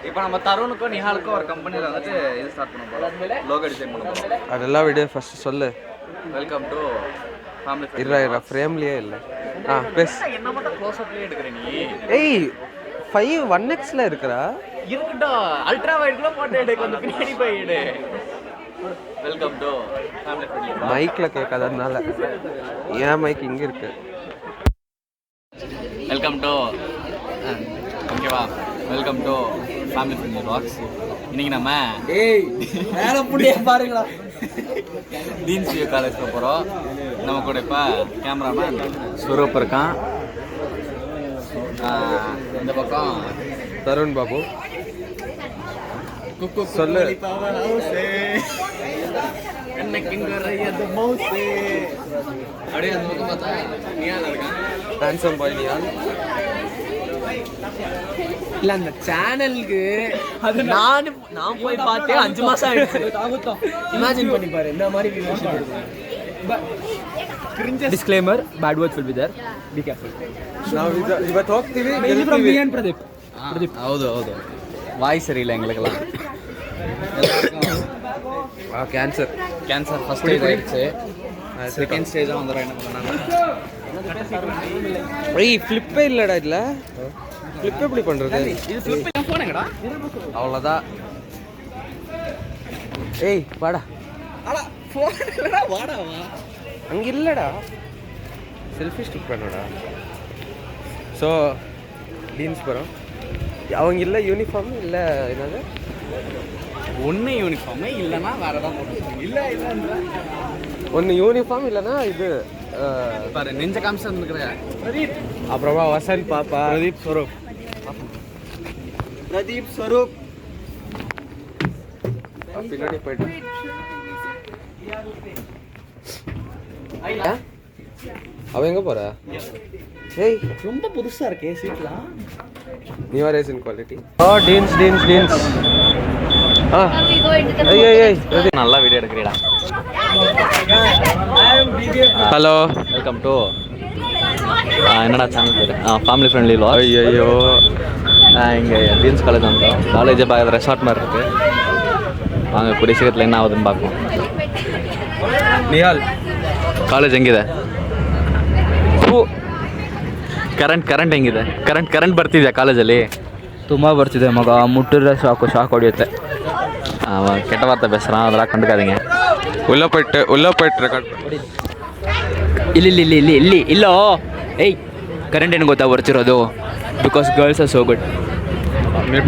இப்போ நம்ம தருணுக்கும் நிஹாலுக்கும் ஒரு கம்பெனியில் வந்துட்டு இது ஸ்டார்ட் பண்ண போகிறோம், லோகோ டிசைன் பண்ண போகிறோம். அதெல்லாம் வீடியோ ஃபர்ஸ்ட் சொல்லு. Welcome to family. இருடா ஃப்ரேம்லேயே இல்லை. பெஸ் என்ன மட்டும் க்ளோஸ் அப்லேயே எடுக்கிற நீ? ஏய் 5 1xல இருக்கிறா இருக்குடா, அல்ட்ரா வைட்ல போட்டோ எடு, கொஞ்சம் பின்னாடி போய் எடு. Welcome to family friendly. மைக்ல கேட்காததுனால ஏன் மைக் இங்க இருக்கு. வெல்கம் டு ஓகேவா, welcome to family friendly box. இன்னைக்கு நம்ம மேல புள்ளிய பாருங்களா டீன்ஸ் வியூ காலேஜ்க்கு போகிறோம். நம்ம கூட இப்போ கேமராமேன் ஸ்வரூப் இருக்கான், இந்த பக்கம் தருண் பாபு. குக்கு சொல்லு. அப்படியே அந்த பக்கம் பார்த்தா நியால் இருக்கான், ஹேண்ட்ஸம் பாய் நியால். இல்ல அந்த சேனலுக்கு நான் போய் பார்த்தே 5 மாசம் ஆயிடுச்சு. இமேஜின் பண்ணி பாரு இந்த மாதிரி வியூவர்ஷிப் இருக்கு. Disclaimer, bad words will be there. Be careful. ನಾವು ಇವತ್ತು ಹೋಗ್ತೀವಿ from me and Pradeep. ಹೌದು ಹೌದು, ವಾಯ್ಸ್ ಸರಿ ಇಲ್ಲ எங்களுக்கெல்லாம். ಕ್ಯಾನ್ಸರ್ ஃபர்ஸ்ட் ஸ்டேஜ் ஆயிடுச்சு, செகண்ட் ஸ்டேஜாக வந்துடும். என்ன பண்ணாங்க? ஏய் ஃப்ளிப்பே இல்லடா இதுல. ஃப்ளிப் எப்படி பண்றது? இது ஃபிளிப் என் ஃபோன் எங்கடா? அவ்வளோதான். ஏய் வாடா. அட ஃபோன் இல்லடா, வாடா வா. அங்கே இல்லைடா, செல்ஃபி ஸ்டிக் பண்ணடா. ஸோ டீன்ஸ் போகிறோம். அவங்க இல்லை யூனிஃபார்ம் இல்லை என்னது ஒன்று யூனிஃபார்மே இல்லைன்னா வேறு ஏதாவது போட்டு இல்லை இல்லைன்ற ஒன்று யூனிஃபார்ம் இல்லைன்னா இது பாரு நெஞ்ச காமிச்சு வந்துருக்குற பிரதீப், அப்புறமா வசந்த் பாப்பா, பிரதீப் ஸ்வரூப், பிரதீப் ஸ்வரூப் பின்னாடி போயிட்டு அவ எங்க போற? ஏய் ரொம்ப புதுசா இருக்கே சீட்லாம். New resin quality. டீன்ஸ் நல்லா வீடியோ எடுக்கிறீடா. ஹலோ, வெல்கம் டு என்னடா சேனல் பேர்? Family friendly vlog. ஐயோ இங்கே டீன்ஸ் காலேஜ் வந்தோம். காலேஜே பார்க்குற ரெசார்ட் மாதிரி இருக்குது. வாங்க கூடிய சீக்கிரத்தில் என்ன ஆகுதுன்னு பார்ப்போம். ನಿಹಾಲ್ ಕಾಲೇಜ್ ಹೆಂಗಿದೆ? ಕರೆಂಟ್ ಹೆಂಗಿದೆ? ಕರೆಂಟ್ ಬರ್ತಿದ್ಯಾ ಕಾಲೇಜಲ್ಲಿ? ತುಂಬ ಬರ್ತಿದೆ ಮಗ, ಮುಟ್ಟಿದ್ರೆ ಸಾಕು ಶಾಕ್ ಹೊಡೆಯುತ್ತೆ. ಕೆಟ್ಟ ವಾರ್ತೆ ಬೇಸರ ಅದೆಲ್ಲ ಕಂಡುಕಾದೀங்க. ಉள்ள போயிட்டு ரெக்கார்ட் ಇಲ್ಲೋ ಏಯ್ ಕರೆಂಟ್ ಏನು ಗೊತ್ತಾ ಬರ್ತಿರೋದು? Because girls are so good,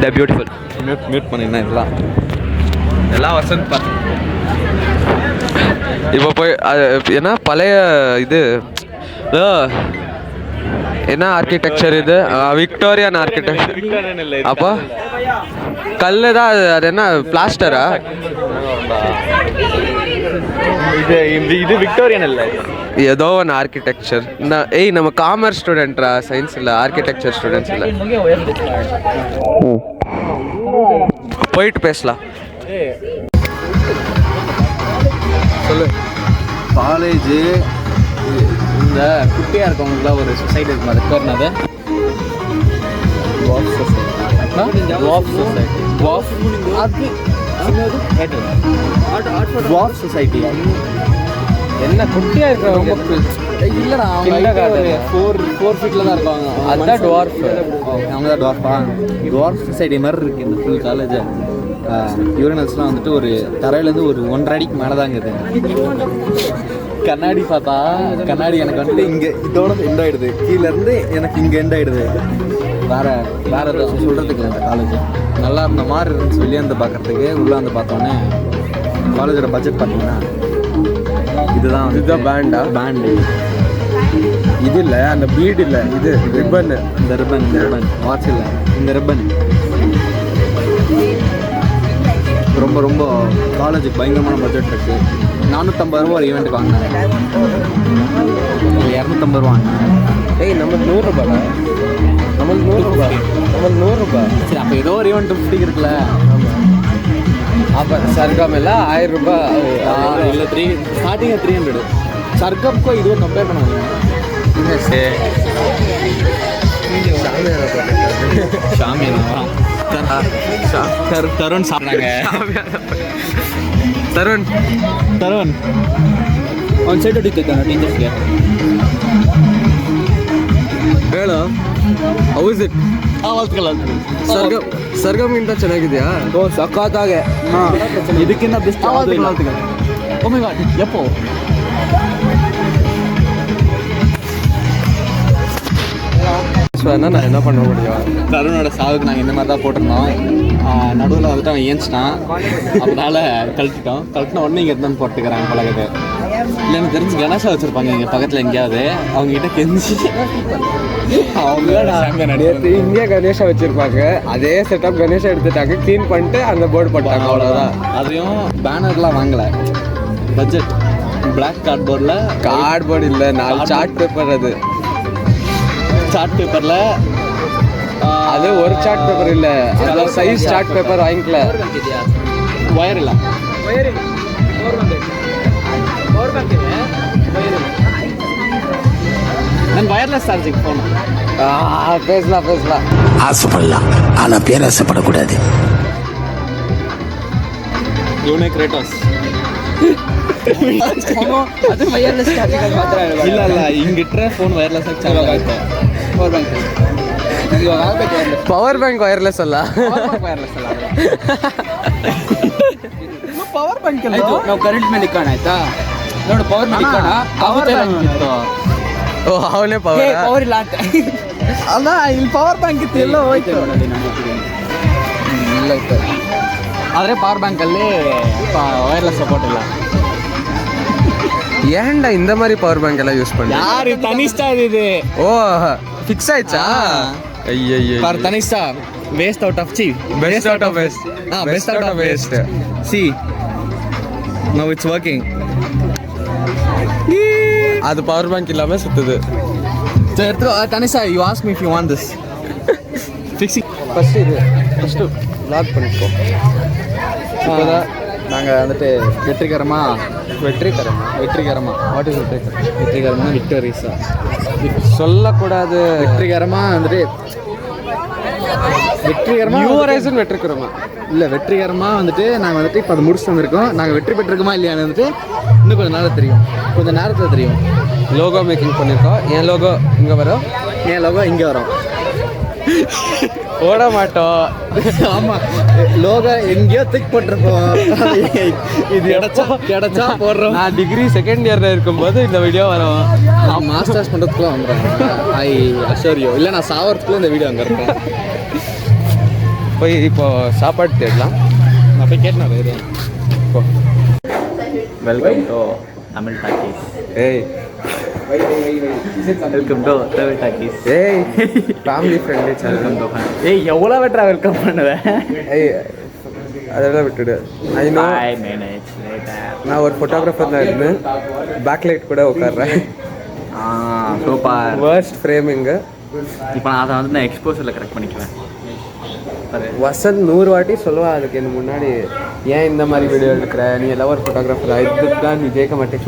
the beautiful. Mute பண்ணிங்கன்னா இதெல்லாம் எல்லாம் வசந்த் பா. இப்போ போய் ஏன்னா பழைய இது என்ன ஆர்கிடெக்சர் இது? Victorian architecture. அப்போ கல்லு தான் அது என்ன பிளாஸ்டரா? இது விக்டோரியன் இல்லை, ஏதோ ஒன்று ஆர்கிடெக்சர். ஏய் நம்ம காமர்ஸ் ஸ்டூடெண்ட்ரா, சயின்ஸ் இல்லை, ஆர்கிடெக்சர் ஸ்டூடெண்ட்ஸ் இல்லை. போயிட்டு பேசலாம். சொல்லு. காலேஜு இந்த குட்டியாக இருக்கவங்களுக்குலாம் ஒரு சொசைட்டி இருக்கும், அது பேர் என்னது? சொசைட்டி. என்ன குட்டியாக இருக்கிறவங்க? இல்லைடா, அவங்க 4 ஃபீட்டில் தான் இருக்காங்க. அதுதான் டுவார்ஃப். அவங்க தான் டுவார்ஃப் சொசைட்டி மாதிரி இருக்குது இந்த ஃபுல் காலேஜை. யூரினல்ஸ்லாம் வந்துட்டு ஒரு தரையிலேருந்து ஒரு 1.5 அடிக்கு மேலே தாங்க இருக்குது. கண்ணாடி பார்த்தா கண்ணாடி எனக்கு வந்துட்டு இங்கே இதோட எண்ட் ஆகிடுது, கீழேருந்து எனக்கு இங்கே எண்ட் ஆகிடுது. வேறு எதாவது சொல்கிறதுக்கு இல்லை. இந்த காலேஜ் நல்லா இருந்த மாதிரி இருந்துச்சு வெளியே வந்து பார்க்குறதுக்கு. உள்ளே வந்து பார்த்தோன்னே காலேஜோட பட்ஜெட் பார்த்தீங்கன்னா இதுதான் பேண்டு. இது இல்லை, அந்த பீடு இல்லை, இது ரிப்பன். இந்த ரிப்பன் வாட்ச் இல்லை, இந்த ரிப்பன் ரொம்ப காலேஜுக்கு பயங்கரமான பட்ஜெட் இருக்குது. 450 ரூபா ஒரு ஈவெண்ட்டுக்கு வாங்கினேன், 250 ரூபா வாங்கினேன். ஏய் நம்ம 100 ரூபாய், நம்மளுக்கு 100 ரூபாய். சரி, அப்போ ஏதோ ஒரு ஈவெண்ட் 50 இருக்குல்ல. அப்போ சர்க்கம் எல்லாம் 1000 ரூபாய் இல்லை, ஸ்டார்டிங் 300. சர்க்கம்க்கோ இதுவும் கம்பேர் பண்ண முடியும். ஷாமியானா தருண் சாப்பிட்றாங்க. தருண் ಅವ್ನು ಸೈಡ್ ಹೊಡಿತೈತಾನ ಟೀಚರ್ಸ್ಗೆ ಹೇಳು. How is it? ಸರ್ಗಮ್ಗಿಂತ ಚೆನ್ನಾಗಿದೆಯಾ? ಸಖತ್ತಾಗೆ. ಇದಕ್ಕಿಂತ ಬೆಸ್ಟ್ ಓ ಮೈ ಗಾಡ್ எப்போ நான் என்ன பண்ண முடியும்? தருணோட சாவுக்கு நாங்கள் இந்த மாதிரி தான் போட்டிருந்தோம். நடுவில் வந்துட்டு அவன் ஏஞ்சிட்டான், அதனால கழட்டின உடனே இங்கே இருந்தான்னு போட்டுக்கிறாங்க பழகத்தை. இல்லை எனக்கு தெரிஞ்சு கணேஷா வச்சுருப்பாங்க இங்கே பக்கத்தில் எங்கேயாவது, அவங்ககிட்ட கெஞ்சி நேற்று இங்கே கணேஷா வச்சுருப்பாங்க. அதே செட்டப் கணேஷா எடுத்துட்டாங்க, க்ளீன் பண்ணிட்டு அந்த போர்டு போட்டாங்க, அவ்வளோதான். அதையும் பேனர்லாம் வாங்கலை, பட்ஜெட் பிளாக் கார்ட்போர்டு இல்லை, 4 சார்ட் பேப்பர். அது சார்ட் பேப்பரில் அது ஒரு சார்ட் பேப்பர் இல்லை, அதில் சைஸ் சார்ட் பேப்பர் வாங்கிக்கல. ஒயர் இல்லை, நான் வயர்லெஸ் சார்ஜிங் ஃபோன். பேசலாம் ஆசைப்படலாம், ஆனால் பேராசைப்படக்கூடாது. யூனே கிரேட்டோஸ் அது வயர்லெஸ் சார்ஜிங் மாத்திரம் ಇಲ್ಲ ಹಿಂಗಿಟ್ರೆ ಫೋನ್ ವೈರ್ಲೆಸ್ ಆಗಿ ಚಾರ್ಜ್ ಆಗುತ್ತೆ. ಪವರ್ ಬ್ಯಾಂಕ್ ವೈರ್ಲೆಸ್ ಅಲ್ಲ, ಪವರ್ ಬ್ಯಾಂಕ್ ನಾವು ಕರೆಂಟ್ ಮೇಲೆ ಇಕ್ಕೋಣ ಆಯ್ತಾ. ನೋಡು ಪವರ್ ಮೇಲೆ ಇಕ್ಕೋಣ, ಇತ್ತು. ಓ ಅವನೇ ಪವರ್ ಇಲ್ಲ ಅಂತ ಅಲ್ಲ, ಇಲ್ಲಿ ಪವರ್ ಬ್ಯಾಂಕ್ ಇತ್ತು, ಎಲ್ಲ ಹೋಯ್ತು. ಇಲ್ಲ ಇತ್ತು, ಆದರೆ ಪವರ್ ಬ್ಯಾಂಕಲ್ಲಿ ವೈರ್ಲೆಸ್ ಸಪೋರ್ಟ್ ಇಲ್ಲ. ஏன்டா இந்த மாதிரி பவர் பேங்க் எல்லாம் யூஸ் பண்ணி? யாரு தனிஷ்டா இது? ஓ ஃபிக்ஸ் ஆயிடுச்சா? ஐயோ for Tanisha waste out of best out of waste. Best out of waste. See now it's working. அது பவர் பேங்க் இல்லாம சுத்துது. சரி எடுத்து Tanisha, you ask me if you want this fixing. First lock பண்ணிக்கோ. இப்போதான் நாங்கள் வந்துட்டு வெற்றிகரமாக வாட் இஸ் வெற்றிகரமாக விக்டோரிஸா சொல்லக்கூடாது. வெற்றிகரமாக வந்துட்டு யூவரைசன் வெற்றிகரமா இல்லை, வெற்றிகரமாக வந்துட்டு நாங்கள் வந்துட்டு இப்போ அதை முடிச்சுட்டு வந்திருக்கோம். நாங்கள் வெற்றி பெற்றிருக்கோமா இல்லையான்னு வந்துட்டு இன்னும் கொஞ்சம் நேரத்தில் தெரியும். லோகோ மேக்கிங் பண்ணியிருக்கோம். என் லோகோ இங்கே வரும், என் லோகோ இங்கே வரும். ஓட மாட்டோம். ஆமாம், லோகோ எங்கேயோ தூக்கி போட்டிருப்போம். இது கிடைச்சா போடுறோம். நான் டிகிரி செகண்ட் இயரில் இருக்கும்போது இந்த வீடியோ வரும். நான் மாஸ்டர்ஸ் பண்ணுறதுக்குள்ள வந்துடுறேன். ஐ அஷோர் யூ. இல்லை நான் சாவறதுக்குள்ள இந்த வீடியோ அங்கே இருக்கேன். போய் இப்போ சாப்பாடு தேடலாம். நான் போய் கேட்டேன் வேறு. இப்போ வெல்கம் டு தமிழ் டாக்கீஸ். ஏய் வெல்கம் டு தமிழ் டாக்கீஸ். ஏய் ஃபேமிலி ஃப்ரெண்ட்லி சேனல். ஏய் எவ்வளோ வெட்டா வெல்கம் பண்ணுவேன். ஏய் அதெல்லாம் விட்டுடு. ஐ நோ நான் ஒரு ஃபோட்டோகிராஃபர் தான் இருந்தேன். பேக்லைட் கூட உட்கார்றேன். சூப்பர். Worst framing. இப்போ நான் அதை வந்து நான் எக்ஸ்போசரில் கரெக்ட் பண்ணிக்குவேன். வசந்த் 100 வாட்டி சொல்லுவா அதுக்கு எனக்கு முன்னாடி, ஏன் இந்த மாதிரி வீடியோ எடுக்கிற, நீ எல்லாம் ஒரு ஃபோட்டோகிராஃபர், இதுக்கு தான் நீ ஜெயிக்க மாட்டேன்.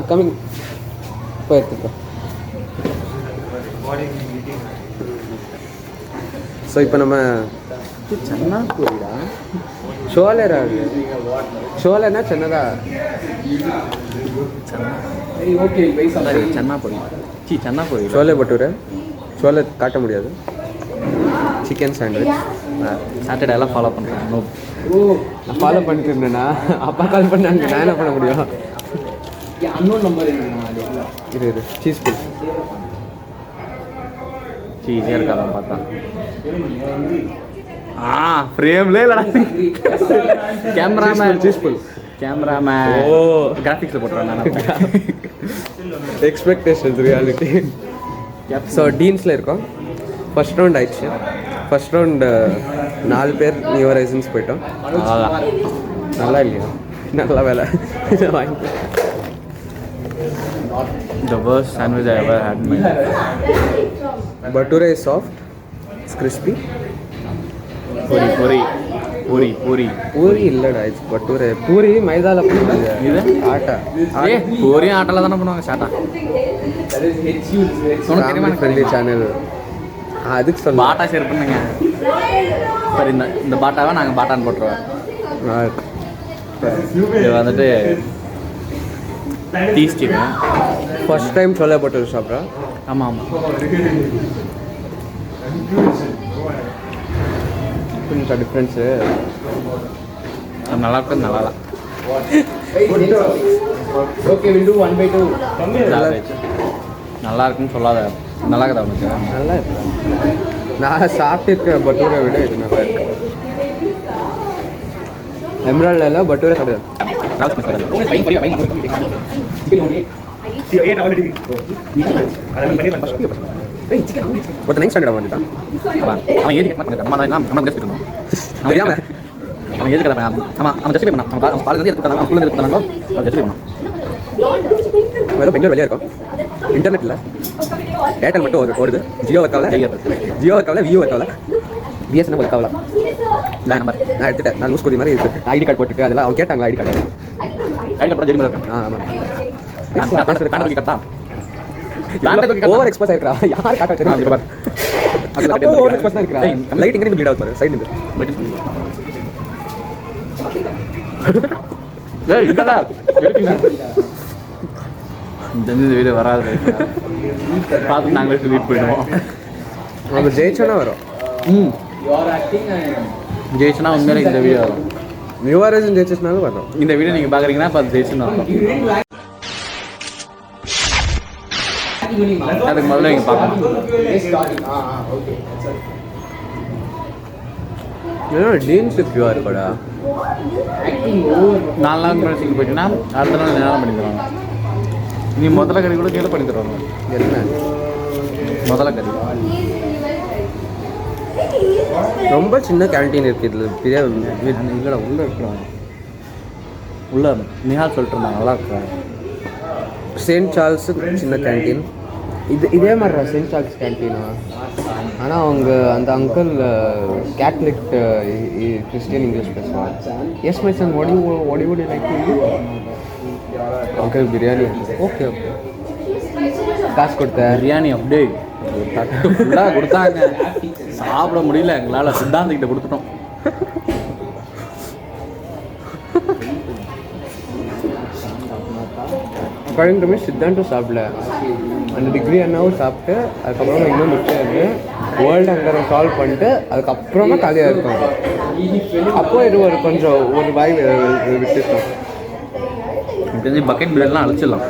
கம்மிங் போய் எடுத்துக்கோ. ஸோ இப்போ நம்ம சென்னா பூரிடா, சோழரா சோழனா சென்னதா? ஓகே சென்னா பூரி. சென்னா பூரி சோலை பட்டூரை சோலை காட்ட முடியாது. சிக்கன் சாண்ட்விச் சாட்டர்டே எல்லாம் ஃபாலோ பண்ணுறேன். நோ நான் ஃபாலோ பண்ணிட்டு இருந்தேன்னா அப்பா கால் பண்ணாங்க, நான் என்ன பண்ண முடியும்? அன்னோன் நம்பர் இரு சீஸ் பில் ஈஸியாக இருக்காதான் பார்த்தா. ஃப்ரேம்லே இல்லைடா. கேமராமேன் சீஸ் பில் கேமராமேன் கிராஃபிக்ஸில் போட்டுறேன் நான். Expectations reality. ஸோ டீன்ஸில் இருக்கோம். ஃபர்ஸ்ட் ரவுண்ட் ஆயிடுச்சு. ஃபர்ஸ்ட் ரவுண்டு 4 பேர் நியூ ஹொரைசன்ஸ் போயிட்டோம். நல்லா இல்லையா? நல்லா வேலை வாங்கி. The worst sandwich I ever had. Bhatura is soft, it's crispy. Puri இல்லைடா, இட்ஸ் பட்டூரை. பூரி மைதாவில் பண்ணுறாங்க. இது ஆட்டா. பூரியும் ஆட்டால தானே பண்ணுவாங்க. சாட்டா ஃபேமிலி ஃப்ரெண்ட்லி சேனல், அதுக்கு சொல்ல ஆட்டா ஷேர் பண்ணுங்க. சரி இந்த பாட்டாவை நாங்கள் பாட்டான்னு போட்டுருவோம். இது வந்துட்டு டீ ஸ்டீம். ஃபர்ஸ்ட் டைம் சொல்ல பட்டர் சாப்பிட்றா. ஆமாம் ஆமாம். கொஞ்சம் டிஃப்ரென்ஸு நல்லா இருக்கும். நல்லா தான். Okay will do 1/2. நல்லா இருக்குன்னு சொல்லாத. நல்லா இருக்குதா உனக்கு? நல்லா இருக்கு. நான் சாப்பிட்டுருக்க பட்டூரை விட இது நல்லா இருக்கு. எம்ரால்டில் பட்டூரே கிடையாது. ஒருத்தர் நைட் ஸ்டாண்டர்ட் வந்துட்டான். அவன் ஏறி நம்ம கெஸ்ட் இருக்கணும். அவன் எது கிடப்பேன். ஆமாம் அவன் ஜஸ்ட் பண்ணான். அவன் பாலுக்கு எடுத்துக்காங்க. அவன் ஸ்கூலில் எடுத்துக்காங்க. அவன் ஜஸ்ட் பண்ணான். ஏதோ பெங்களூர் வெளியே இருக்கும். இன்டர்நெட் இல்லை, ஏர்டெல் மட்டும் ஓடுது. ஜியோ ஒர்க் ஆகல, வியோ ஒர்க் ஆகல, பிஎஸ்என்எல் ஒர்க் ஆகல. நான் எடுத்துட்டேன். நான் லூஸ் கொதி மாதிரி இருக்குது. ஐடி கார்டு போட்டுட்டு அதெல்லாம் அவன் கேட்டாங்க. ஐடி கார்டு போட ஜெரிமா இருக்கும். ஆமாம். ஓவர் எக்ஸ்போஸ் ஆயிருக்கா? யார் காட்ட தெரியும்? ஓவர் எக்ஸ்போஸ் தான் இருக்கிறா. லைட் இங்கே ப்ளீட் ஆகுது பாரு சைடு இருந்து. இந்த வீடியோ வராது. பார்த்து நாங்களே வீட் போயிடுவோம். நம்ம ஜெயிச்சோன்னா வரும். ஜெயிச்சுன்னா உண்மையிலே இந்த வீடியோ வரும். நியூஆரேஜன் ஜெயிச்சஸ்னாலும் வரும். இந்த வீடியோ நீங்கள் பார்க்குறீங்கன்னா இப்போ அது ஜெயிச்சுன்னு வரும். அதுக்கு முதல்ல நீங்கள் பார்க்கணும். ஏன்னா டீன்ஸு கியூஆர் இருக்கடா. 4 நாள் கழிச்சு போயிட்டீங்கன்னா அடுத்த நாள் நேரம் பண்ணி தருவாங்க. நீ முதல்ல கறி கூட கீழே பண்ணி தருவாங்க. என்ன முதல்ல கறி ரொம்ப சின்ன கேன்டீன் இருக்குது இதில். பெரிய இல்லைடா உள்ளே இருக்கிறாங்க. உள்ளே நிஹால் சொல்லிட்டு இருந்தாங்க நல்லா இருக்கிறாங்க. செயின்ட் சார்ல்ஸு சின்ன கேன்டீன். இதே மாதிரிடா செயின்ட் சார்ல்ஸ் கேன்டீனா. ஆனால் அவங்க அந்த அங்கிள் கேத்லிக் கிறிஸ்டியன் இங்கிலீஷ் பேசுவாங்க. S my son what you like to uncle biryani. Okay okay காசு கொடுத்தேன். பிரியாணி அப்படியே ஒரு தட்டு ஃபுல்லாக கொடுத்தாங்க. சாப்பிட முடியல எங்களால். சித்தாந்திக்கிட்ட கொடுத்துட்டோம். கழிந்துமே சித்தாந்தும் சாப்பிடல. அந்த டிகிரி அண்ணாவும் சாப்பிட்டு அதுக்கப்புறமா இன்னும் மிச்சம் இருக்கு. வேர்ல்டு அங்கே சால்வ் பண்ணிட்டு அதுக்கப்புறமா காலியாக இருக்கும். அப்போ இது ஒரு கொஞ்சம் ஒரு வாய் விட்டுட்டோம். எனக்கு தெரிஞ்சு பக்கெட் பிரியாணிலாம் அழைச்சிடலாம்.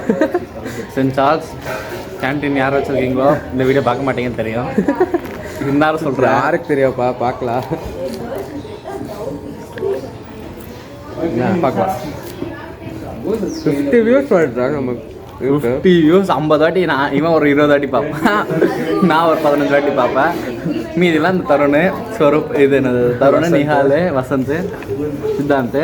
சென்ட் சார்ல்ஸ் கேன்டீன் யார் வச்சுருக்கீங்களோ இந்த வீடியோ பார்க்க மாட்டீங்கன்னு தெரியும். இருந்தாலும் சொல்கிறேன். யாருக்கு தெரியாப்பா, பார்க்கலாம். பார்க்கலாம். 50 வியூஸ் வருதுறாங்க நமக்கு. 50 வியூஸ் 50 வாட்டி. நான் இவன் ஒரு 20 வாட்டி பார்ப்பேன். நான் ஒரு 15 வாட்டி பார்ப்பேன். மீதிலாம் இந்த தருண், ஸ்வரூப், இது என்னது தருண், நிஹால், வசந்த், சித்தாந்த்,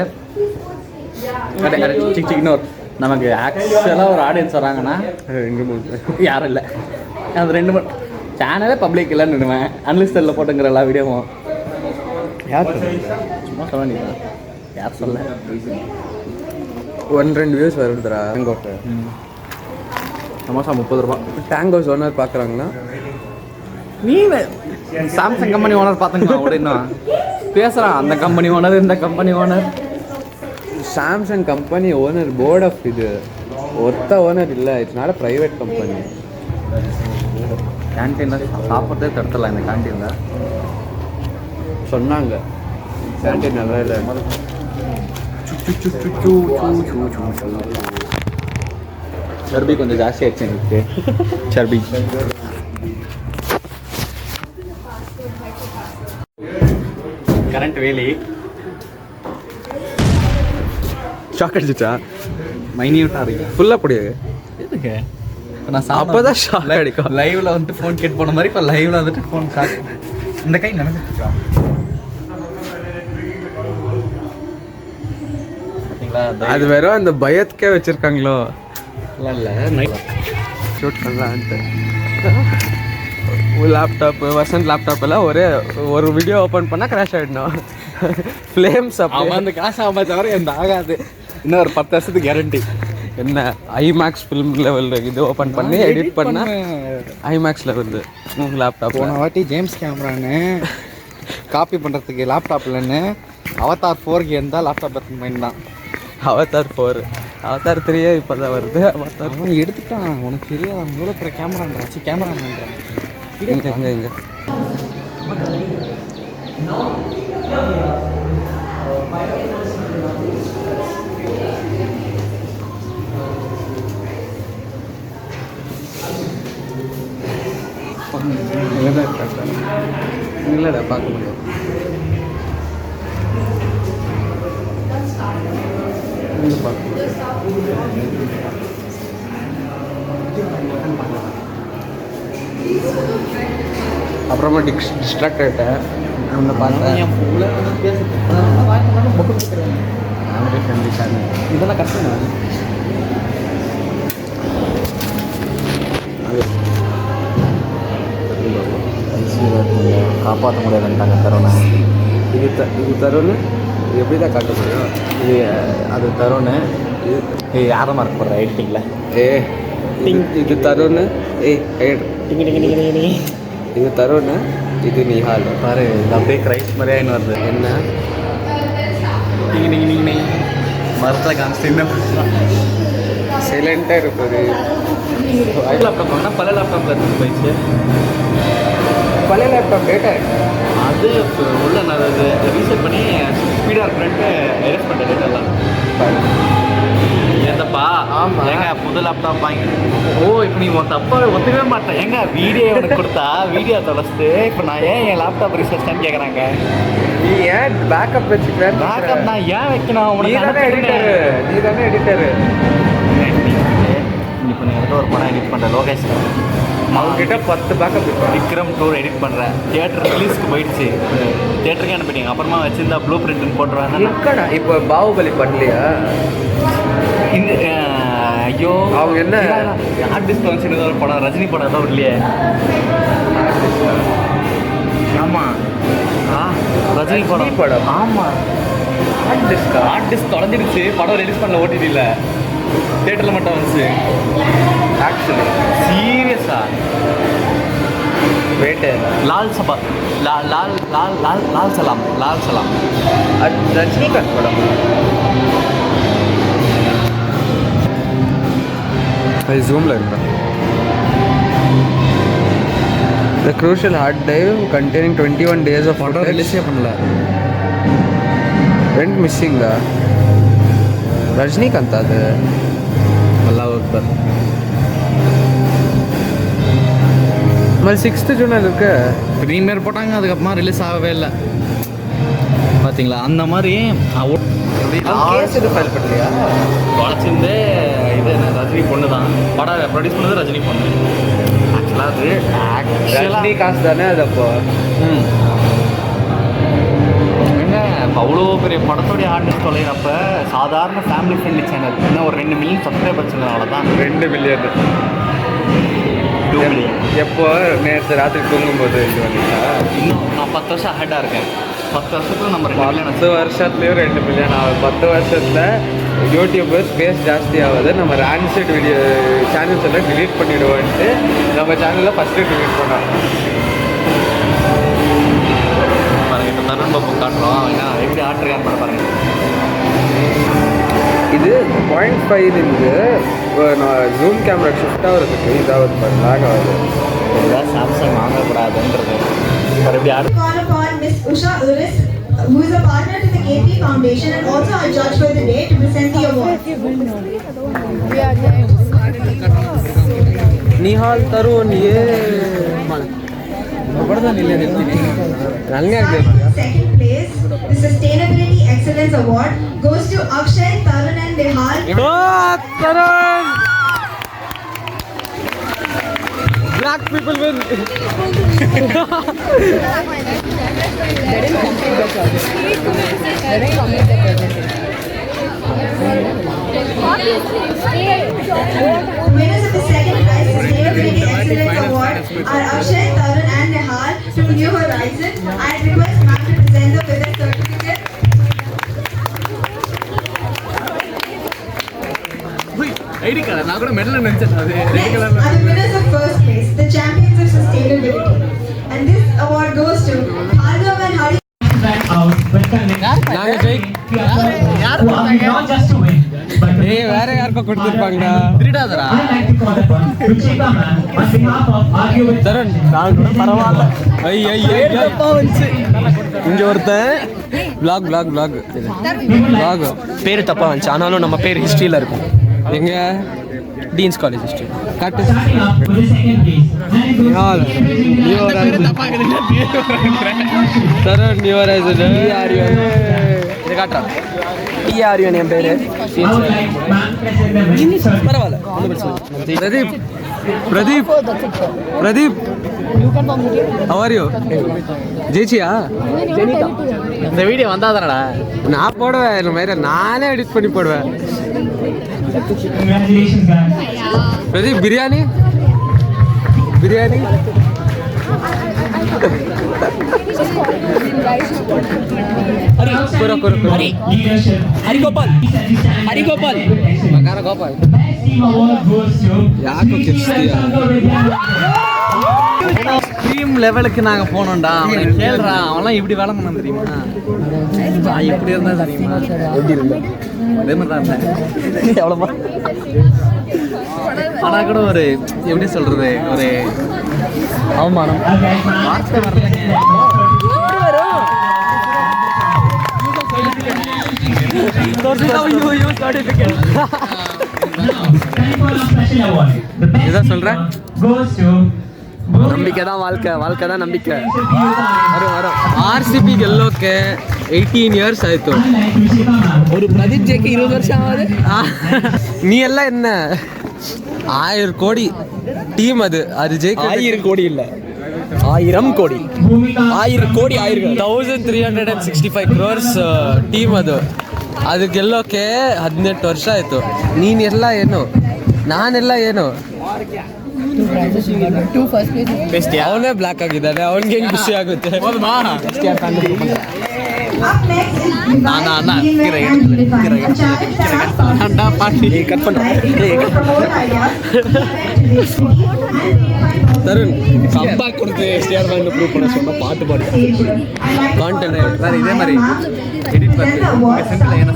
இன்னொரு நமக்கு ஆக்சுவலாக ஒரு ஆடியன்ஸ் வராங்கன்னா 2-3 யாரும் இல்லை. அது 2 சேனலே பப்ளிக் இல்லைன்னு நினைவேன். அன்லிஸ்டரில் போட்டுங்கிற எல்லா வீடியோவும். யார் சும்மா சொல்ல வேண்டியதான். யார் சொல்ல 1-2 வியூஸ் வருதுரா. டேங்கோட்டு சமோசா 30 ரூபா. டேங்கோஸ் ஓனர் பார்க்குறாங்கன்னா நீ சாம்சங் கம்பெனி ஓனர் பார்த்துங்களா அப்படின்னா பேசுகிறான். அந்த கம்பெனி ஓனர், இந்த company owner. Samsung company owner board of இது ஒருத்த ஓனர் இல்லை. It's not a private company. கேன்டீனில் சாப்பிட்றதே தடுத்துடலாம். இந்த கேன்டீனில் சொன்னாங்க கேன்டீன் நல்லா இல்லை. சர்பி கொஞ்சம் ஜாஸ்தி ஆயிடுச்சு எங்களுக்கு. சர்பி கரண்ட் வேலி ஷாக் அடிச்சிச்சா? மைன்யூட்டாக இருக்கு. ஃபுல்லாக பொடி எதுக்கு? இப்போ நான் அப்போதான் ஷாக் அடிக்கும். லைவில் வந்துட்டு ஃபோன் கேட் போன மாதிரி இப்போ லைவில் வந்துட்டு ஃபோன் ஷாக். இந்த கை நினைச்சிருக்கா பார்த்தீங்களா? அது வெறும் அந்த பயத்துக்கே வச்சுருக்காங்களோ. இல்லை நைட் ஷூட் பண்ணலான்ட்டு. லேப்டாப்பு வசந்த் லேப்டாப் எல்லாம் ஒரு வீடியோ ஓப்பன் பண்ணால் கிராஷ் ஆகிடணும். ஃப்ளேம்ஸ் அவன் அந்த காசு ஆகாம தவிர எந்த ஆகாது. இன்னும் ஒரு 10 வருஷத்துக்கு கேரண்டி. என்ன ஐமேக்ஸ் ஃபிலிம் லெவலில் இது ஓப்பன் பண்ணி எடிட் பண்ணால் ஐமேக்ஸில் வருது லேப்டாப். போன வாட்டி ஜேம்ஸ் கேமரான்னு காப்பி பண்ணுறதுக்கு லேப்டாப் இல்லைன்னு அவதார் 4 இருந்தால் லேப்டாப் எடுத்து மைண்ட் தான். அவதார் 4 அவதார் 3 இப்போ தான் வருது. அவதார் அவன் எடுத்துட்டான். உனக்கு தெரியாது, அவன் எவ்வளோ பெரிய கேமரான்றாச்சு. கேமரான்றான் எங்கே இல்லைடா பார்க்க முடியாது. அப்புறமா டிஸ்ட்ராக்ட் ஆகிட்டேன். ஒன்று பார்த்தேன் இதெல்லாம் கஷ்டம் தான். காப்பாற்ற முடியாதுன்ட்டாங்க தருணை. இது தருண் இது எப்படி தான் காட்ட முடியும்? இது அது தருண். இது யாரமாக இருக்க போகிற எடிட்டிங்கில்? இது தருண். இது தருண். இது நிஹால். பாரு, இது அப்படியே கிரைஸ்ட் மாதிரியே இன்னும் வருது. என்ன நீங்கள் மரத்தில் காமிச்சிட்டு சைலண்ட்டாக இருக்குது. லேப்டாப் வாங்கினா பல லேப்டாப்பில் எடுத்துகிட்டு போயிடுச்சு. பழைய லேப்டாப் டேட்டா அது உள்ள நான் அது ரீசெட் பண்ணி ஸ்பீடாக இருக்கிறேன்ட்டு எரேஸ் பண்ணுற டேட்டெல்லாம். ஏந்தப்பா? ஆமாம். ஏங்க புது லேப்டாப் வாங்கி இப்போ நீ உன் தப்பா ஒத்துக்கவே மாட்டேன். ஏங்க வீடியோ எனக்கு கொடுத்தா வீடியோ தொலைச்சிட்டு இப்போ நான் ஏன் என் லேப்டாப் ரீசெட் தான் கேட்குறாங்க. நீ ஏன் பேக்கப் வச்சுக்கிறேன்? பேக்கப் நான் ஏன் வைக்கணும்? நீ தானே எடிட்டரு. இப்போ நீ என்கிட்ட ஒரு படம் எடிட் பண்ணுற லோகேஷ், அவங்ககிட்ட 10 பேக்கப் இருக்கும். விக்ரம் டூர் எடிட் பண்ணுறேன். தியேட்டர் ரிலீஸ்க்கு போயிடுச்சு. தியேட்டருக்கே அனுப்பிட்டீங்க. அப்புறமா வச்சிருந்தா ப்ளூ பிரிண்ட்னு போட்டுருவாங்க. இருக்கடா இப்போ பாகுபலி பண்ணலையா? இந்த ஐயோ அவங்க என்ன ஆர்டிஸ்ட் வச்சுருந்த ஒரு படம், ரஜினி படம் தான் இல்லையே? ஆமாம், ரஜினி படம். ஆமாம், ஆர்டிஸ்ட் தொலைஞ்சிடுச்சு. படம் ரிலீஸ் பண்ணல, ஓடிடியில், தியேட்டரில் மட்டும் வந்துச்சு. ஆக்சுவலி சீரியஸா வெயிட்டு லால் சபா லால் லால் லால் லால் லால் சலாம் லால் சலாம் அது ரஜினிகாந்த் படம். அது ஜூமில் இருக்கா? The crucial hard drive containing 21 days of படம் ரிலீஸே பண்ணல. went missing. ரஜினிகாந்த் அது நல்லா ஒர்க். மாதிரி 6th ஜூன் இருக்கு. ப்ரீமியர் போட்டாங்க, அதுக்கப்புறமா ரிலீஸ் ஆகவே இல்லை. பார்த்தீங்களா அந்த மாதிரி கேஸ் எதுவும் ஃபைல் பண்ணலையா? தொலைச்சிருந்தே இது ரஜினி பொண்ணு தான். படம் ப்ரொடியூஸ் பண்ணது ரஜினி பொண்ணு. ஆக்சுவலாக அது ரஜினி காசு தானே அது. அப்போ என்ன அவ்வளோ பெரிய படத்தோடைய ஆர்டிஸ்ட் தொலைகிறப்ப சாதாரண ஃபேமிலி ஃப்ரெண்ட்லி சேனல் இன்னும் ஒரு 2 மில்லியன் சப்ஸ்கிரைபர் சேனல் தான். 2 மில்லியன். 2 மில்லியன் எப்போ நேற்று ராத்திரி தூங்கும்போது இது வந்துச்சா? இன்னும் நான் 10 வருஷம் ஹெட்டாக இருக்கேன். 10 வருஷத்துல நம்ம 2 மில்லியன். 10 வருஷத்துலேயும் 2 மில்லியன் ஆகுது. 10 வருஷத்தில் யூடியூபர் ஸ்பேஸ் ஜாஸ்தி ஆகுது. நம்ம ரான்செட் வீடியோ சேனல்ஸ் எல்லாம் டிலீட் பண்ணிவிடுவோன்ட்டு நம்ம சேனலில் ஃபஸ்ட்டு டிலீட் பண்ணோம். பாருங்க, இப்போ தருண் பாபு காட்டுறோம். ஏன்னா எப்படி ஆட்டுருக்கான்னு பண்ண பாருங்க. இது 0.5 இருந்து நான் ஜூம் கேமரா ஷிஃப்ட் ஆகிறதுக்கு இதாவது லாக் ஆகுது. இதுதான் சாம்சங் வாங்கக்கூடாதுன்றது. எப்படி ஆடு Call upon Miss Usha Uris, who is a partner to the KP Foundation and also a judge for the day, to present the award. Nihal Tarun Second place, the Sustainability Excellence Award goes to Akshay, Tarun and Nihal. Tarun Black people win. Winners of the second prize Sustainability Excellence Award are Akshay, Tarun and Nihal from New Horizon. I request ma'am to present them with a certificate. ID card நான் கூட medal நினைச்சேன். அது Next are the winners of first place, the champions of sustainability. And this award goes to Bhargav and நாங்கள் ஏய் வேற யாருக்கோ கொடுத்துருப்பாங்கடா. திருடாதடா. தருண் நான் கூட பரவாயில்ல. இங்க ஒருத்தன் vlog பேரு தப்பா வந்துச்சு, ஆனாலும் நம்ம பேர் ஹிஸ்டரியில இருக்கும். எங்க டீன்ஸ் காலேஜ் ஹிஸ்டரி. காட்டு தருண் நியூவர் இதை காட்டுறா. டிஆர்யூன் என் பேரு. பரவாயில்ல, ஒன்றும் பிரச்சனை இல்லை. Pradeep how are you? ஜெயிச்சியா? இந்த வீடியோ வந்தாதானடா நான் போடுவேன், இந்த மாதிரி நானே எடிட் பண்ணி போடுவேன். பிரதீப் பிரியாணி ಹರಿಗೋಪಾಲ್ ಗೋಪಾಲ್ ಯಾಕೋ ಕಿರ್ಸ್ತೀಯ? ஸ்ட்ரீம் லெவலுக்கு நாங்கள் போனோம்டா. அவனை கேள்றா, அவன்லாம் இப்படி வளர்க்கணும் தெரியுமா? நான் எப்படி இருந்தா தெரியுமா? எப்படி இருந்தேன்? அதே மாதிரி தான் இருந்தேன். எவ்வளோமா? ஆனால் கூட ஒரு எப்படி சொல்றது, ஒரு அவமானம் வார்த்தை வரலைங்க. இதான் சொல்கிறேன். ನಂಬಿಕೆ தான் வாழ்க்கை தான் ನಂಬಿಕೆ. வரும் RCB ಗೆಲ್ಲೋಕೆ 18 years ಆಯಿತು. ஒரு பிரதீப் ஜெயிக்க 20 வருஷம் ஆகுது. நீ எல்லாம் என்ன 1000 கோடி டீம் அது ஜெயிக்க 1000 கோடி இல்லை, 1000 ಕೋಟಿ 1000 ಕೋಟಿ 1365 crores ಟೀಮ್ ಅದು ಗೆಲ್ಲೋಕೆ 18 ವರ್ಷ ಆಯಿತು. ನೀನೆಲ್ಲ ಏನು, ನಾನೆಲ್ಲ ಏನು? ಅವನೇ ಬ್ಲಾಕ್ ಆಗಿದ್ದಾನೆ, ಅವನಿಗೆ ಹೆಂಗೆ ಖುಷಿ ಆಗುತ್ತೆ? Up next is Divine Female and Redefine, a challenge that asks students to promote ideas, Tarun comeback கொடுத்து எஸ்டிஆர் வந்து ப்ரூவ் பண்ண சொன்ன பாட்டு பாடு கான்டென்ட் வேறு இதே மாதிரி எடிட் பண்ணி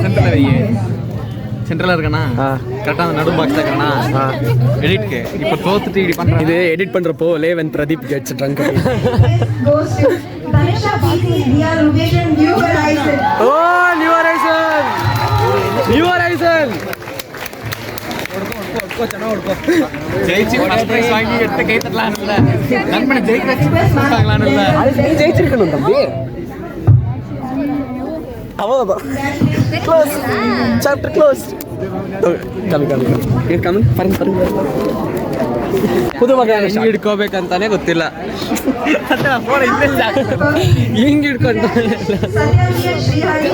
சென்டரில் வையே. சென்ட்ரலாக இருக்கேண்ணா, கரெக்டாக அந்த நடு பாக்ஸில் இருக்கேண்ணா எடிட்க்கு. இப்போ தோத்துட்டு இப்படி பண்ணுறேன். இது எடிட் பண்றப்போ லேவன் Pradeep gets drunk. goes to Tanisha BC, Dia Rubin, New Horizon. Oh New Horizon ஜெயிச்சு ஃபர்ஸ்ட் ப்ரைஸ் வாங்கி 8 கை தட்டலாம்ல. நண்பனை ஜெயிக்க வச்சு வாங்கலாம்ல. நீ ஜெயிச்சிருக்கணும் தம்பி. அவ்வளோதான். Close, chapter close. ಕಮ್ಮಿ புது வகையான ಹೆಂಗೆ ಹಿಡ್ಕೋಬೇಕಂತಾನೆ ಗೊತ್ತಿಲ್ಲ. ಹೆಂಗೆ ಹಿಡ್ಕೊಂತ Satyavir Srihari.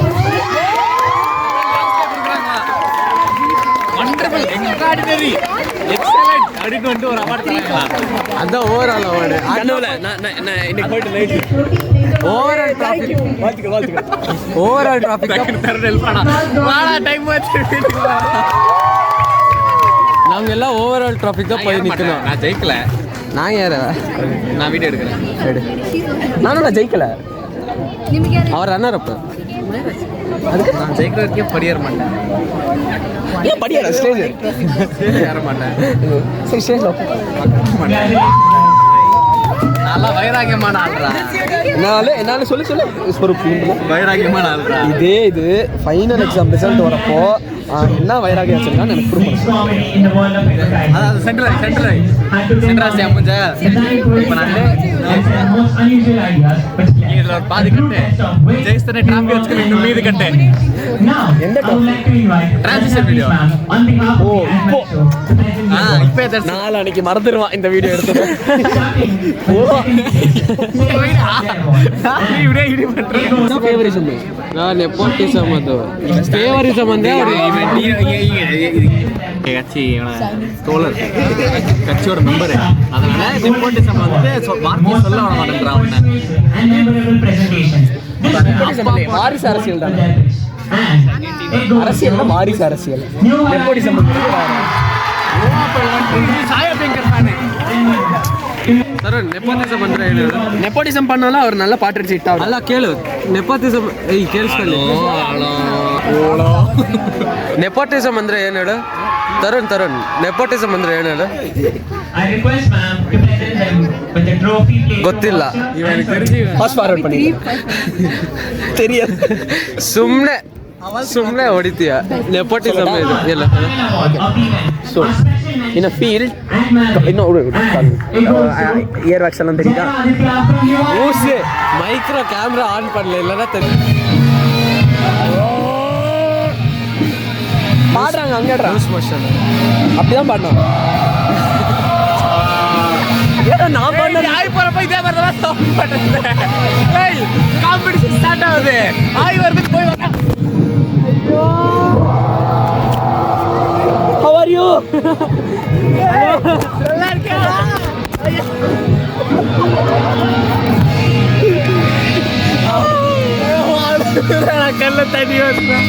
Wonderful, extraordinary, excellent அப்படின்னு வந்து ஒரு அவார்ட் தராங்களா? அதான் ஓவரால் அவார்டு. கனவுல நான் இன்னைக்கு போயிட்டு நைட்டு ஓவரால் டிராஃபிக் டைம் வச்சு நாங்கெல்லாம் ஓவரால் டிராஃபிக் தான் போய் நிற்கணும். நான் ஜெயிக்கல. நான் யார நான் வீடியோ எடுக்கிறேன். எடு. நான் ஜெயிக்கல. அவர் ரன்னர் அப்போ அதுக்கு நான் ஜெயிக்கிற வரைக்கும் படியேற மாட்டேன். ஏன் படியாடா ஸ்டேஜ் ஏற மாட்டேன். சரி ஸ்டேஜ்ல நல்லா வைராகியமான ஆள்றா. என்னால சொல்லு ஸ்வரூப் வைராகியமான ஆள்றா. இது ஃபைனல் எக்ஸாம் ரிசல்ட் வரப்போ என்ன வைராகியம் வச்சிருக்கான்னு எனக்கு ப்ரூவ் பண்ணுங்க. அதாவது சென்ட்ரல் முடிஞ்ச இப்போ நான் இதில் ஒரு பாதி கட்டு ஜெயிஸ்தனை டிராஃபி வச்சுக்க இன்னும் மீது கட்டு. எந்த டிரான்சிஷன் வீடியோ. ஓ இப்போ நாலு அன்னைக்கு மறந்துடுவான் இந்த வீடியோ எடுத்தது. ನೆಪೋಟಿಸಮ್ ಅದು ಫೇವರಿಸಮ್ ಅಂದ್ರೆ தோழர் கட்சியோட மெம்பரு. அதனால நெப்போட்டிசம் வந்து வார்த்தையை சொல்ல வர மாட்டேங்கிறான். வாரிசு அரசியல் தானே, அரசியல் வாரிசு அரசியல். நெப்போட்டிசம் ತರುಣ್ ನೆಪೋಟಿಸಮ್ ಅಂದ್ರೆ ಏನು ಹೇಳು? ನೆಪೋಟಿಸಮ್ பண்ணாலும் ಅವ್ರು நல்ல ಪಾಠ ಇಟ್ಟ ಅಲ್ಲ ಕೇಳು ನೆಪೋಟಿಸಮ್ ಕೇಳಿಸ್ಕೊಳ್ಳಿ. ನೆಪೋಟಿಸಮ್ ಅಂದ್ರೆ ಏನು ಹೇಳು? ತರುಣ್ ನೆಪೋಟಿಸಮ್ ಅಂದ್ರೆ ಏನು ಹೇಳು? ಗೊತ್ತಿಲ್ಲ. ಫಾಸ್ಟ್ ಫಾರ್ವರ್ಡ್ பண்ணி தெரியாது. ಸುಮ್ಮನೆ ಹೊಡಿತೀಯ. ನೆಪೋಟಿಸಮ್ ಇದು ಎಲ್ಲ. So in a field year wax ಎಲ್ಲ தெரியுதா? ஊசி மைக்ரோ கேமரா ஆன் பண்ணல இல்லைன்னா தெரியும். பாடுறாங்க அங்கேடா மோஷன் அப்படிதான் பாடணும். ஏடா நான் பாடுறேன் ஆய் போறப்ப இதே மாதிரி தான் சவுண்ட் பண்றேன். ஏய் காம்படிஷன் ஸ்டார்ட் ஆகுது. ஆய் வருது போய் வா. How are you? நல்லா இருக்கா? நான் கல்ல தண்ணி வந்தேன்.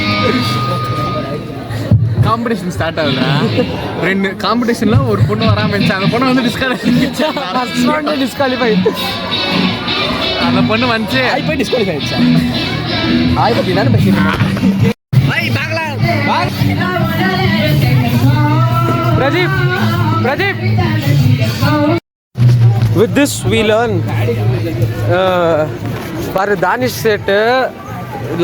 காம்படிஷன் ஸ்டார்ட் ஆகுதா? 2 காம்படிஷன்ல ஒரு பொண்ணு வராம இருந்துச்சு. அந்த பொண்ணு வந்து டிஸ்குவாலிஃபை. அந்த பொண்ணு வந்துச்சு. ஆய் போய் டிஸ்குவாலிஃபை ஆயிடுச்சா? ஆய் பத்தி தானே பேசிட்டு இருக்கோம். ஆய் பார்க்கலாம். Pradeep. With this we learn for Danish set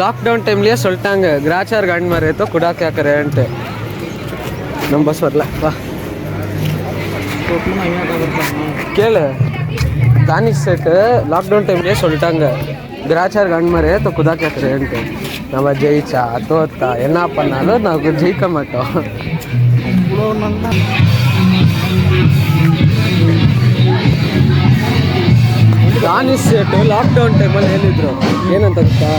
lockdown டைம்லேயே சொல்லிட்டாங்க கிராச்சார் காண்ட் மாதிரி ஏதோ குடா கேட்குறேன்ட்டு. நம்ம பஸ் வரல வா கேளு. தானிஷ் செட்டு லாக்டவுன் டைம்லேயே சொல்லிட்டாங்க கிராச்சார் காண்ட் மாதிரி ஏதோ குதா கேட்குறேன்ட்டு. நம்ம ஜெயிச்சா தோத்தா என்ன பண்ணாலும் ನಾವು ஜெயிக்க மாட்டோம். ದಾನಿಶ್ ಸೆಟ್ ಲಾಕ್ಡೌನ್ ಟೈಮಲ್ಲಿ ಹೇಳಿದ್ರು ಏನಂತ ಗೊತ್ತಾ?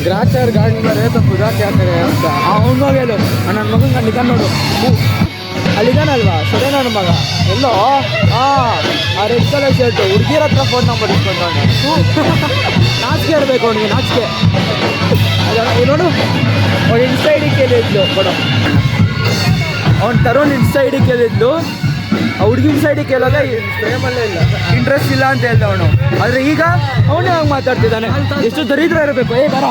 ಗ್ರಾಚಾರ್ ಗಾಂಡ್ ಮರೆ ಕುದಾ ಕ್ಯಾಕರೆ ಅಂತ. ಅವನೋಗಿ ಹೇಳು ನನ್ನ ಮಗನ ಕಂಡಿದ್ದ ನೋಡು ಅಲ್ಲಿದ್ದಾನಲ್ವಾ ಸೊಡೆ ನನ್ನ ಮಗ ಎಲ್ಲೋ ಆ ರೆಡ್ ಕಲರ್ ಶರ್ಟು ಹುಡುಗಿರ ಹತ್ರ ಫೋನ್ ನಂಬರ್ ಇಟ್ಕೊಂಡವನು. ನಾಚಿಕೆ ಇರಬೇಕು ಅವನಿಗೆ ನಾಚಿಕೆ. ನೋಡು ಅವ್ನು ಇನ್ಸ್ಟಾ ಐಡಿ ಕೇಳಿದ್ಲು ಕೊಡು. ಅವ್ನು ತರುಣ್ ಇನ್ಸ್ಟಾ ಐಡಿ ಕೇಳಿದ್ಲು. ಆ ಹುಡುಗಿನ ಸೈಡಿ ಕೇಳೋದ ಪ್ರೇಮಲ್ಲೇ ಇಲ್ಲ, ಇಂಟ್ರೆಸ್ಟ್ ಇಲ್ಲ ಅಂತ ಹೇಳ್ದ ಅವನು. ಆದರೆ ಈಗ ಅವನೇ ಹಂಗೆ ಮಾತಾಡ್ತಿದ್ದಾನೆ. ಎಷ್ಟು ದರಿದ್ರ ಇರಬೇಕು. ಬರ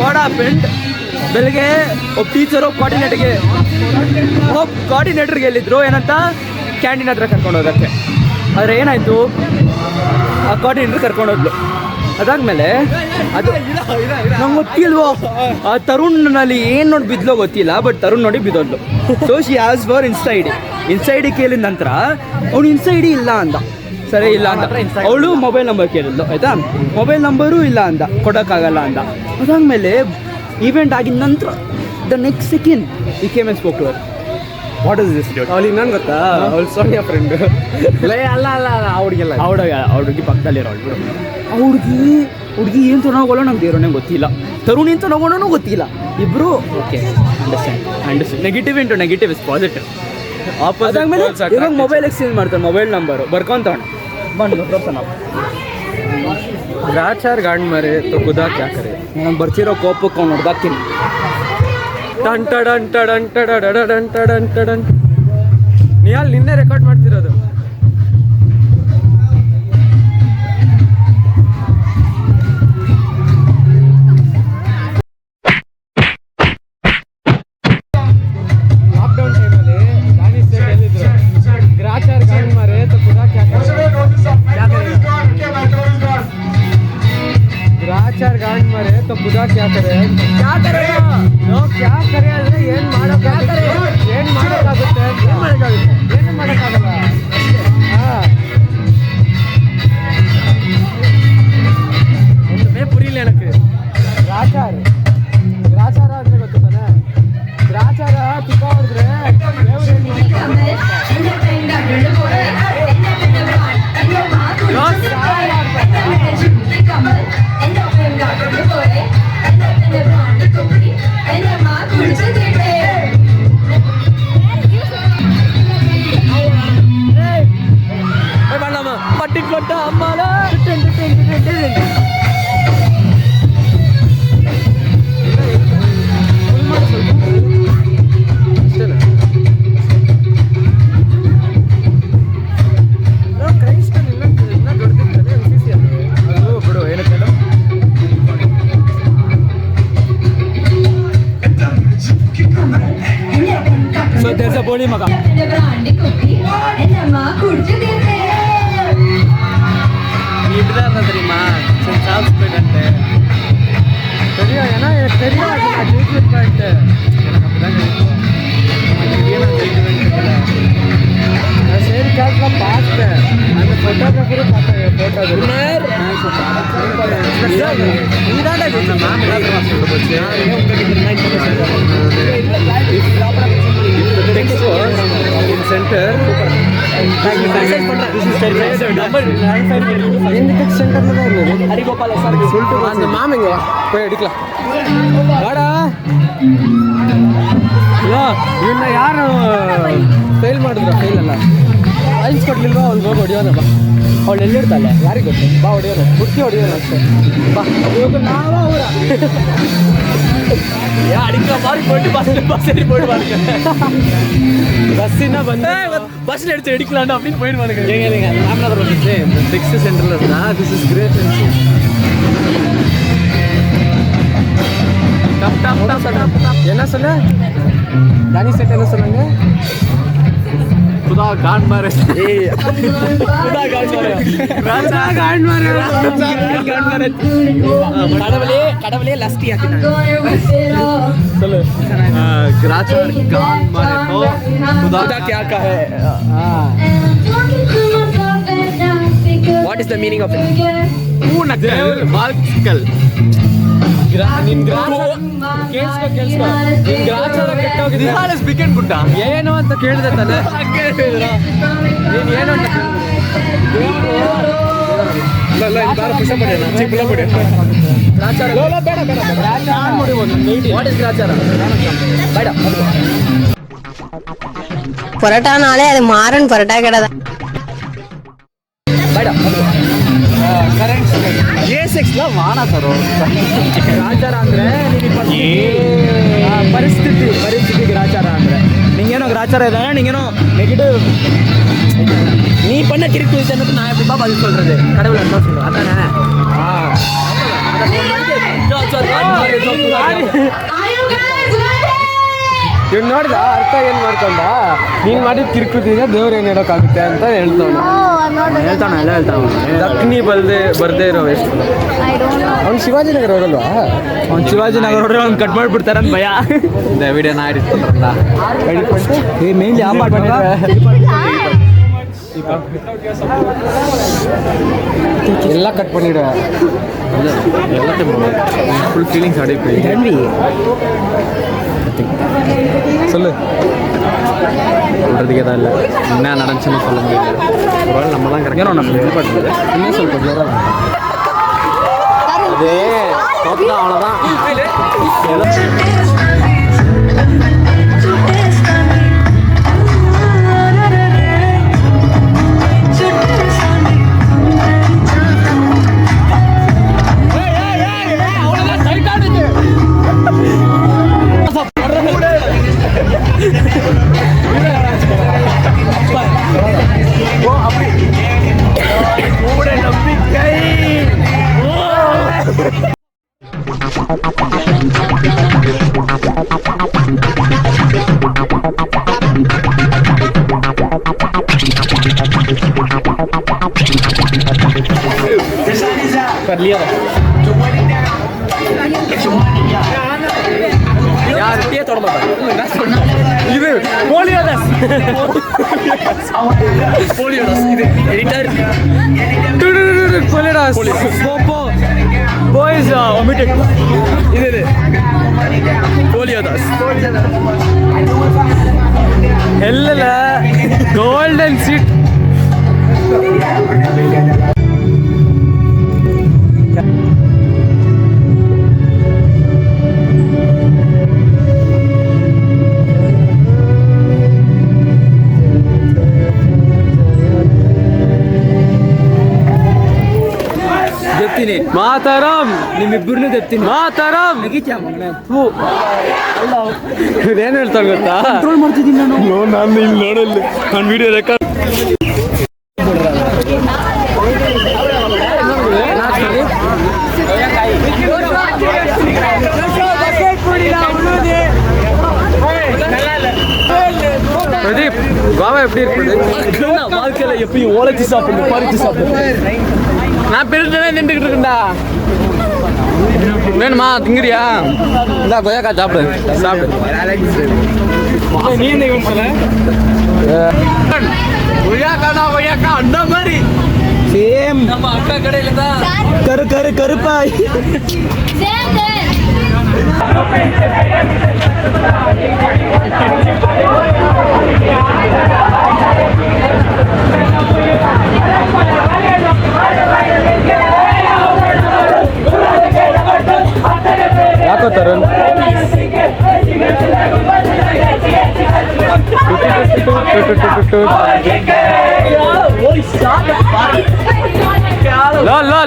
ವಾಟ್ ಹ್ಯಾಪೆಂಡ್? ಬೆಳಗ್ಗೆ ಒಬ್ಬ ಟೀಚರು ಕೋಆರ್ಡಿನೇಟರ್ಗೆ ಹೇಳಿದ್ರು ಏನಂತ ಕ್ಯಾಂಟೀನ್ ಹತ್ರ ಕರ್ಕೊಂಡು ಹೋಗೋಕ್ಕೆ. ಆದರೆ ಏನಾಯಿತು, ಆ ಕೋಆರ್ಡಿನೇಟರ್ ಕರ್ಕೊಂಡೋದ್ಲು. ಅದಾದಮೇಲೆ ಅದು ನಂಗೆ ಗೊತ್ತಿಲ್ವೋ ಆ ತರುಣ್ನಲ್ಲಿ ಏನು ನೋಡಿ ಬಿದ್ದಲೋ ಗೊತ್ತಿಲ್ಲ, ಬಟ್ ತರುಣ್ ನೋಡಿ ಬಿದ್ದೋದ್ಲು. ಸೊ ಶಿ ಆಸ್ ಫಾರ್ ಇನ್ಸ್ಟಾ ಐಡಿ ಕೇಳಿದ ನಂತರ ಅವನು ಇನ್ಸ್ಟಾ ಐಡಿ ಇಲ್ಲ ಅಂದ. ಸರಿ ಇಲ್ಲ ಅಂದ. ಅವಳು ಮೊಬೈಲ್ ನಂಬರ್ ಕೇಳಿದ್ಲು, ಆಯಿತಾ? ಮೊಬೈಲ್ ನಂಬರು ಇಲ್ಲ ಅಂದ, ಕೊಡೋಕ್ಕಾಗಲ್ಲ ಅಂದ. ಅದಾದಮೇಲೆ ಈವೆಂಟ್ ಆಗಿದ ನಂತರ the next second he came and spoke to her. What is this? ಅವಳಿಗೆ ನಾನು ಗೊತ್ತಾ, ಅವಳು ಸೋನಿಯಾ ಫ್ರೆಂಡ್. ಅಲ್ಲ ಅವ್ರಿಗೆಲ್ಲ ಹುಡುಗಿ ಪಕ್ಕದಲ್ಲಿರೋ ಅವಳು. ಆ ಹುಡುಗಿ ಏನು ತೊಗೊಂಡೋಗೋಲ್ಲ ನಮ್ಗೆ ಇರೋನೇ ಗೊತ್ತಿಲ್ಲ. ತರುಣ್ ಏನು ತೊಗೊಂಡೋಗೋಣೂ ಗೊತ್ತಿಲ್ಲ. ಇಬ್ಬರು okay understand. Negative into negative is positive. ಅದಾದ್ಮೇಲೆ ಇವಾಗ ಮೊಬೈಲ್ ಎಕ್ಸ್ಚೇಂಜ್ ಮಾಡ್ತಾರೆ. ಮೊಬೈಲ್ ನಂಬರು ಬರ್ಕೊಂತವಣ ಬಂದು ತೋರ್ಸೋಣ. ಗ್ರಾಚಾರ್ ಗಾಂಡ್ ಮರೆ ಕುದಾ ಕ್ಯಾಕರೆ. ನನಗೆ ಬರ್ತಿರೋ ಕೋಪಕ್ಕೆ ಅವ್ನು ಹೊಡೆದಾಕ್ತೀನಿ. ನೀ ಅಲ್ಲಿ ನಿನ್ನೆ ರೆಕಾರ್ಡ್ ಮಾಡ್ತಿರೋದು. ಲಾಕ್ಡೌನ್ ಟೈಮಲ್ಲಿ ದಾನಿಶ್ ಸೆಟ್ ಹೇಳಿದ್ರು ಗ್ರಾಚಾರ್ ಗಾಂಡ್ ಮರೆ ಕುದಾ ಕ್ಯಾಕರೆ. ग्राचार गांड मरे तो खुदा क्या करे? क्या करे ಅಂದ್ರೆ ಏನು ಮಾಡೋಕ್ಕಾಗುತ್ತೆ? ಏನು ಮಾಡೋಕ್ಕಾಗಲ್ಲ. ஒன்றுமே புரியல எனக்கு. ಗ್ರಾಚಾರ ಅಂದ್ರೆ ಗೊತ್ತು ತಾನೆ? ಗ್ರಾಚಾರ ತುಪ್ಪ ಹೊಡೆದ್ರೆ ಕೋಳಿ ಮಗ ಅಂಡಿ ಕೊಟ್ಟಿ ನಮ್ಮ ಕುಡ್ಚು ತಿಂದೆ இப்படிதான் இருந்தா தெரியுமா சரி சாப்பிட்டு போயிட்டு தெரியும் ஏன்னா எனக்கு தெரியும் அது நான் ஜெயிச்சிருப்பேன்ட்டு எனக்கு அப்படிதான் கிடைக்கும் நான் ஜெயிக்கவே நான் சரி கேட்கலாம் பார்த்தேன் அந்த ஃபோட்டோகிராஃபரும் பார்த்தேன் ஃபோட்டோ நீதான்டா ஜெயிச்ச மேம் எல்லாத்தையும் சொல்லிட்டு போச்சு in center சென்டர்ல தான் இருந்தது ஹரிகோபால் சார் சொல்லிட்டு அந்த மேம் இங்க போய் எடுக்கலாம் வாடா ಇವನ್ನ ಯಾರು ಫೇಲ್ ಮಾಡಿದ್ರು ಫೇಲ್ ಅಲ್ಲ ಸೈನ್ಸ್ ಕೊಡ್ಲಿಲ್ವಾ ಅವ್ಳಿಗೆ ಹೋಗಿ ಹೊಡಿಯೋನಪ್ಪ ಅವಳು ಎಲ್ಲಿರ್ತಾಳೆ ಯಾರಿಗೆ ಗೊತ್ತು ಬಾ ಹೊಡಿಯೋನು ಬುಟ್ಟಿ ಹೊಡಿಯೋನು ಅಷ್ಟೇ ಬಾ ಇವಾಗ ನಾವು ಅವರ ಅಡಿಕೆ ಮಾರಿ போட்டு பஸ் ஏறி போயிடுவாங்க பஸ்ஸினா வந்து பஸ்ல எடுத்து எடுக்கலாம்னு அப்படின்னு போயிடுவானுங்க ஏங்க ராமநாதபுரம் வந்துச்சு இந்த 6th சென்டர்ல இருந்தா திஸ் இஸ் கிரேட் என்ன சொன்ன தானி செட் என்ன சொன்னாங்க खुदा गांड मारे खुदा गांड मारे கடவுளே லஸ்டி சொல்லு ग्राचार गांड मारे तो खुदा क्या कहे what is the meaning of it பூனக்கல் வாழ்த்துக்கள் ನಿನ್ ಕೇಳಿಸ್ಕೊ ನಿನ್ ಗ್ರಾಚಾರ ಕೆಟ್ಟೋಗಿದೆ ಬಿಕೆನ್ ಗುಡ್ಡ ಏನು ಅಂತ ಕೇಳಿದೆ ತಾನೆ ನೀನ್ ಏನು ಅಂತ பரோட்டானாலே அது மாறன் பரோட்டா கடை தான் A6 ವಾಣ ಸರು ಗ್ರಾಚಾರ ಅಂದ್ರೆ ಪರಿಸ್ಥಿತಿ ಗ್ರಾಚಾರ ಅಂದ್ರೆ நீங்கேனோ கிராச்சாரம் எதாவது நீங்கேனோ நெகட்டிவ் நீ பண்ண கிறுக்கு விஷயத்துக்கு நான் எப்படிப்பா பதில் சொல்றது கடவுள் என்ன சொல்லுவேன் அதானே ಇವ್ ನೋಡಿದ ಅರ್ಥ ಏನು ಮಾಡ್ಕೊಂಡ ನೀನು ಮಾಡಿದ ಕಿರ್ಕುತ್ತಿದ್ರೆ ದೇವ್ರು ಏನು ಹೇಳೋಕ್ಕಾಗುತ್ತೆ ಅಂತ ಹೇಳ್ತಾನೆ ದಕ್ನಿ ಬರ್ದೇ ಇರೋ ಎಷ್ಟು ಅವ್ನು ಶಿವಾಜಿನಗರ ಹೋಗಲ್ವಾ ಅವ್ನು ಶಿವಾಜಿನಗರ ಹೋದ್ರೆ ಅವ್ನು ಕಟ್ ಮಾಡಿಬಿಡ್ತಾರೆ ಅಂತ ಭಯ இந்த வீடியோ நான் எடிட் பண்ணுறேன்டா ಎಡಿಟ್ பண்ணிட்டு மெயின்ಲಿ ಯಾವ ಮಾಡ್ಬೇಡ ಎಲ್ಲ ಕಟ್ பண்ணிடுவேன் எல்லாத்தையும் ஃபுல் ஃபீலிங்ஸ் அப்படியே போய் சொல்லு சொல்கிறதுக்கே தான் இல்லை என்ன நடந்துச்சுன்னு சொல்ல முடியல ஒரு வேளை நம்ம தான் கரெக்டாக நம்ம எதிர்பார்த்தது இன்னும் சொல்ல அதே தோத்தா அவ்வளோதான் कर लिया यार ये तोड़ मत இது போலியோடஸ் இது எடிட்டர் போலியோடஸ் போப்போ பாய்ஸ் ஒமிட்டட் இது போலியோடஸ் எல்லல கோல்டன் சீட் ದೆತ್ತೀನಿ ಮಾತರಂ ನಿಮ್ಮಿಬ್ಬರನ್ನೂ ದೆತ್ತೀನಿ ಮಾತರಂ ಏನು ಹೇಳ್ತಾನೆ ಗೊತ್ತಾ ಕಂಟ್ರೋಲ್ ಮಾಡ್ತಿದ್ದೀನಿ ನಾನು ಇಲ್ಲಿ ನೋಡಲ್ಲ ನಾನು ವಿಡಿಯೋ ರೆಕಾರ್ಡ್ எப்படி இருக்குது? வாழ்க்கையில் எப்பயும் உழைச்சி சாப்பிடணும், பறிச்சு சாப்பிடணும். நான் பெருசாக நின்றுக்கிட்டு இருக்கேன்டா. வேணுமா திங்கிறியா? இந்தா கொய்யாக்கா சாப்பிடு சாப்பிடு. நீ என்ன இவன் சொல்ல? கொய்யாக்காடா கொய்யாக்கா அந்த மாதிரி சேம் நம்ம அக்கா கடையில் தான் கருப்பாய். ಯಾಕೋ ತರುಣ್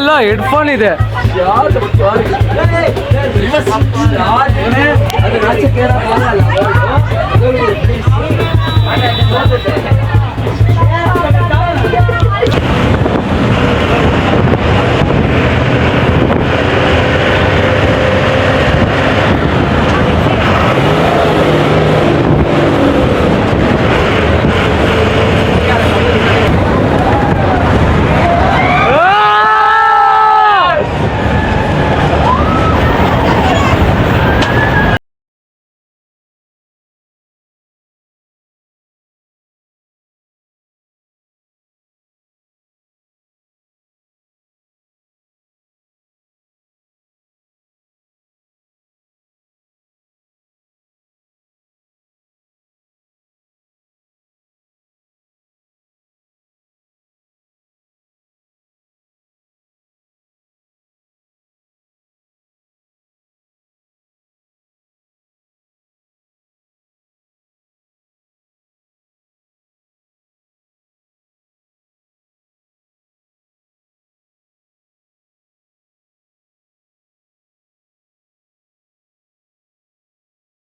ಲೋ ಹೆಡ್ಫೋನ್ ಇದೆ.